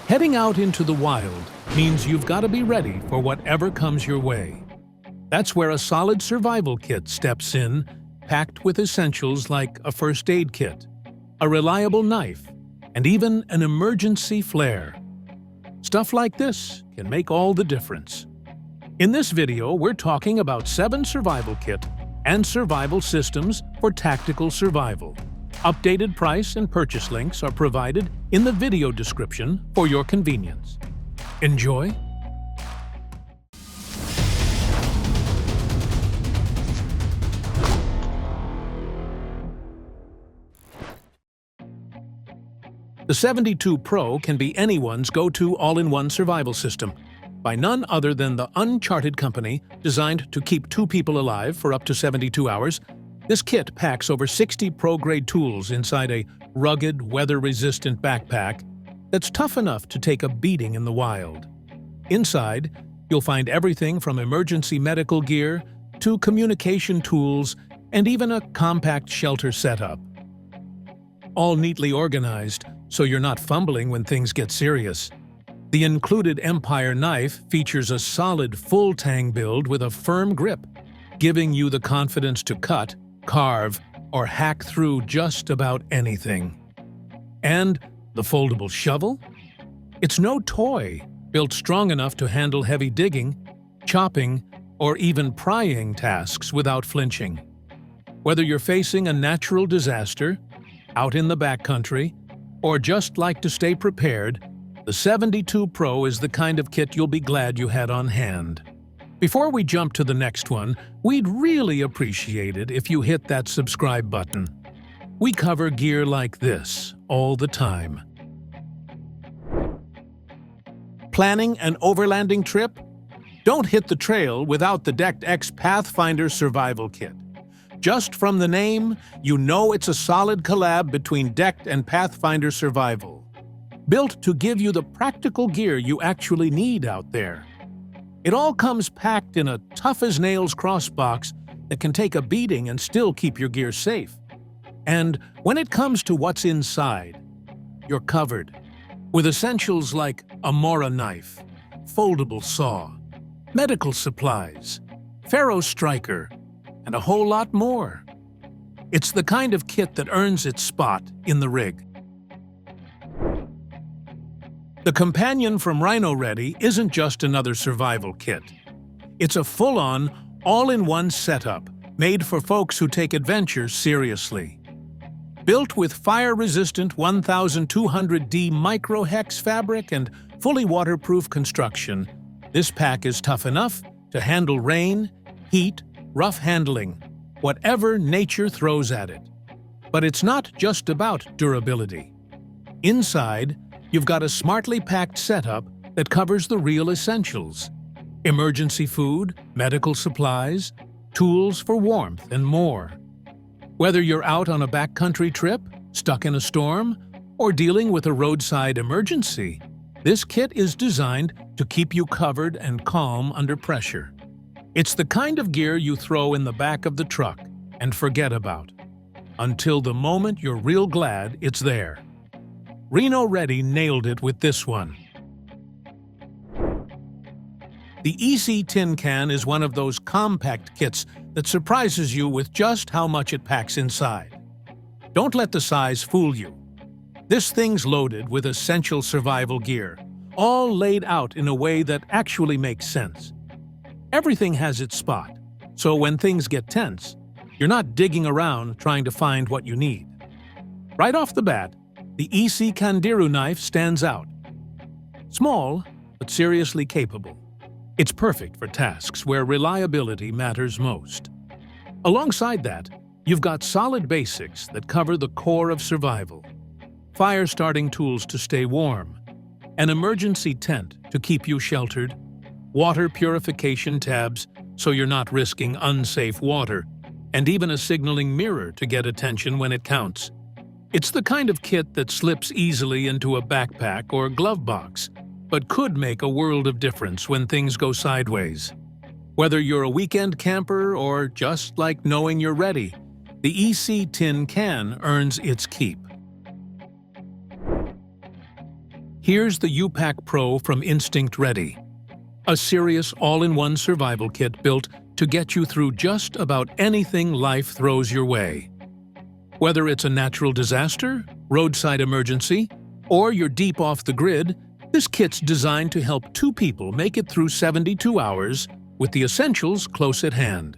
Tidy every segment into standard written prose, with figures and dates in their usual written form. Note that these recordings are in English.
Heading out into the wild means you've got to be ready for whatever comes your way. That's where a solid survival kit steps in, packed with essentials like a first aid kit, a reliable knife, and even an emergency flare. Stuff like this can make all the difference. In this video, we're talking about 7 survival kit and survival systems for tactical survival. Updated price and purchase links are provided in the video description for your convenience. Enjoy! The 72 Pro can be anyone's go-to all-in-one survival system, by none other than the Uncharted company, designed to keep 2 people alive for up to 72 hours. This kit packs over 60 pro-grade tools inside a rugged, weather-resistant backpack that's tough enough to take a beating in the wild. Inside, you'll find everything from emergency medical gear to communication tools and even a compact shelter setup. All neatly organized, so you're not fumbling when things get serious. The included Empire knife features a solid full-tang build with a firm grip, giving you the confidence to cut, carve, or hack through just about anything. And the foldable shovel? It's no toy, built strong enough to handle heavy digging, chopping, or even prying tasks without flinching. Whether you're facing a natural disaster, out in the backcountry, or just like to stay prepared, the 72 Pro is the kind of kit you'll be glad you had on hand. Before we jump to the next one, we'd really appreciate it if you hit that subscribe button. We cover gear like this all the time. Planning an overlanding trip? Don't hit the trail without the Decked X Pathfinder Survival Kit. Just from the name, you know it's a solid collab between Decked and Pathfinder Survival. Built to give you the practical gear you actually need out there. It all comes packed in a tough-as-nails crossbox that can take a beating and still keep your gear safe. And when it comes to what's inside, you're covered. With essentials like a Mora knife, foldable saw, medical supplies, Ferro striker, and a whole lot more. It's the kind of kit that earns its spot in the rig. The companion from Rhino Ready isn't just another survival kit. It's a full-on, all-in-one setup made for folks who take adventures seriously. Built with fire-resistant 1200D micro-hex fabric and fully waterproof construction, this pack is tough enough to handle rain, heat, rough handling, whatever nature throws at it. But it's not just about durability. Inside, you've got a smartly packed setup that covers the real essentials: emergency food, medical supplies, tools for warmth, and more. Whether you're out on a backcountry trip, stuck in a storm, or dealing with a roadside emergency, this kit is designed to keep you covered and calm under pressure. It's the kind of gear you throw in the back of the truck and forget about, until the moment you're real glad it's there. Rhino Ready nailed it with this one. The EC Tin Can is one of those compact kits that surprises you with just how much it packs inside. Don't let the size fool you. This thing's loaded with essential survival gear, all laid out in a way that actually makes sense. Everything has its spot, so when things get tense, you're not digging around trying to find what you need. Right off the bat, the EC Candiru knife stands out. Small, but seriously capable. It's perfect for tasks where reliability matters most. Alongside that, you've got solid basics that cover the core of survival. Fire-starting tools to stay warm, an emergency tent to keep you sheltered, water purification tabs so you're not risking unsafe water, and even a signaling mirror to get attention when it counts. It's the kind of kit that slips easily into a backpack or glove box, but could make a world of difference when things go sideways. Whether you're a weekend camper or just like knowing you're ready, the EC Tin Can earns its keep. Here's the U-Pack Pro from Instinct Ready, a serious all-in-one survival kit built to get you through just about anything life throws your way. Whether it's a natural disaster, roadside emergency, or you're deep off the grid, this kit's designed to help two people make it through 72 hours with the essentials close at hand.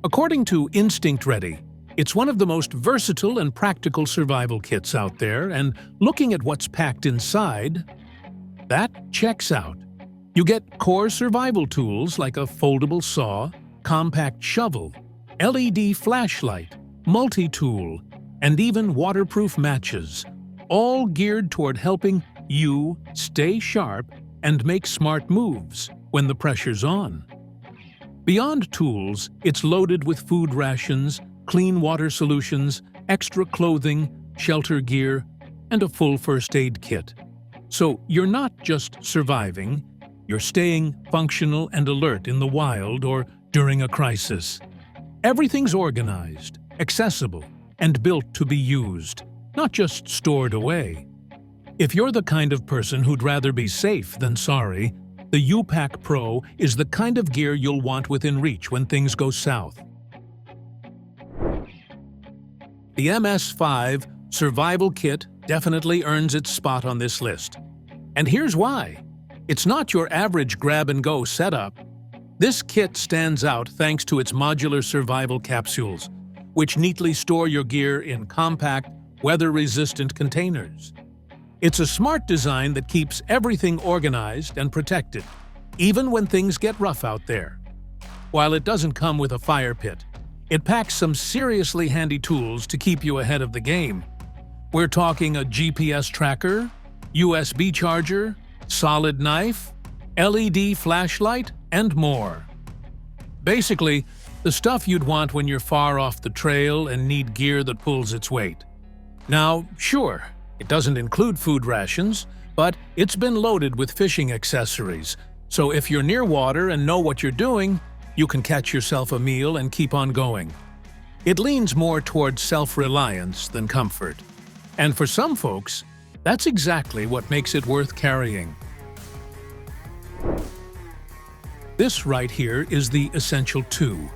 According to Instinct Ready, it's one of the most versatile and practical survival kits out there, and looking at what's packed inside, that checks out. You get core survival tools like a foldable saw, compact shovel, LED flashlight, multi-tool, and even waterproof matches, all geared toward helping you stay sharp and make smart moves when the pressure's on. Beyond tools, it's loaded with food rations, clean water solutions, extra clothing, shelter gear, and a full first aid kit. So you're not just surviving, you're staying functional and alert in the wild or during a crisis. Everything's organized, accessible, and built to be used, not just stored away. If you're the kind of person who'd rather be safe than sorry, the U-Pack Pro is the kind of gear you'll want within reach when things go south. The MS-5 Survival Kit definitely earns its spot on this list. And here's why. It's not your average grab-and-go setup. This kit stands out thanks to its modular survival capsules, which neatly store your gear in compact, weather-resistant containers. It's a smart design that keeps everything organized and protected, even when things get rough out there. While it doesn't come with a fire pit, it packs some seriously handy tools to keep you ahead of the game. We're talking a GPS tracker, USB charger, solid knife, LED flashlight, and more. Basically, the stuff you'd want when you're far off the trail and need gear that pulls its weight. Now, sure, it doesn't include food rations, but it's been loaded with fishing accessories, so if you're near water and know what you're doing, you can catch yourself a meal and keep on going. It leans more towards self-reliance than comfort. And for some folks, that's exactly what makes it worth carrying. This right here is the Essential 2,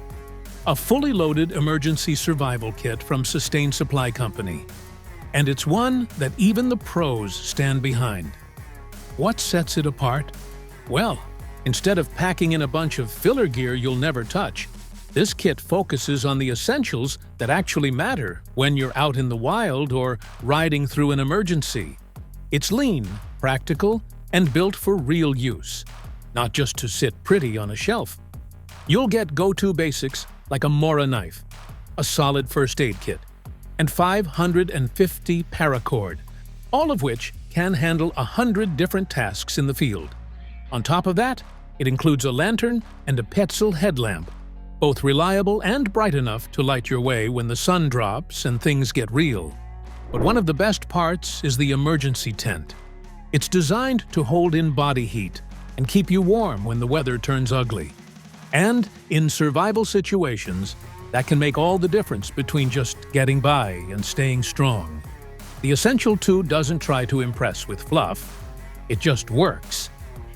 a fully loaded emergency survival kit from Sustain Supply Company. And it's one that even the pros stand behind. What sets it apart? Well, instead of packing in a bunch of filler gear you'll never touch, this kit focuses on the essentials that actually matter when you're out in the wild or riding through an emergency. It's lean, practical, and built for real use, not just to sit pretty on a shelf. You'll get go-to basics like a Mora knife, a solid first aid kit, and 550 paracord, all of which can handle 100 different tasks in the field. On top of that, it includes a lantern and a Petzl headlamp, both reliable and bright enough to light your way when the sun drops and things get real. But one of the best parts is the emergency tent. It's designed to hold in body heat and keep you warm when the weather turns ugly. And in survival situations, that can make all the difference between just getting by and staying strong. The Essential 2 doesn't try to impress with fluff, it just works.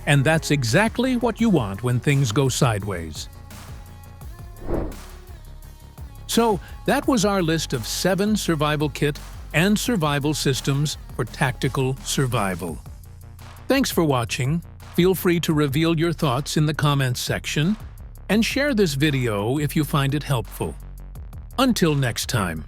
And that's exactly what you want when things go sideways. So, that was our list of 7 survival kit and survival systems for tactical survival. Thanks for watching. Feel free to reveal your thoughts in the comments section and share this video if you find it helpful. Until next time.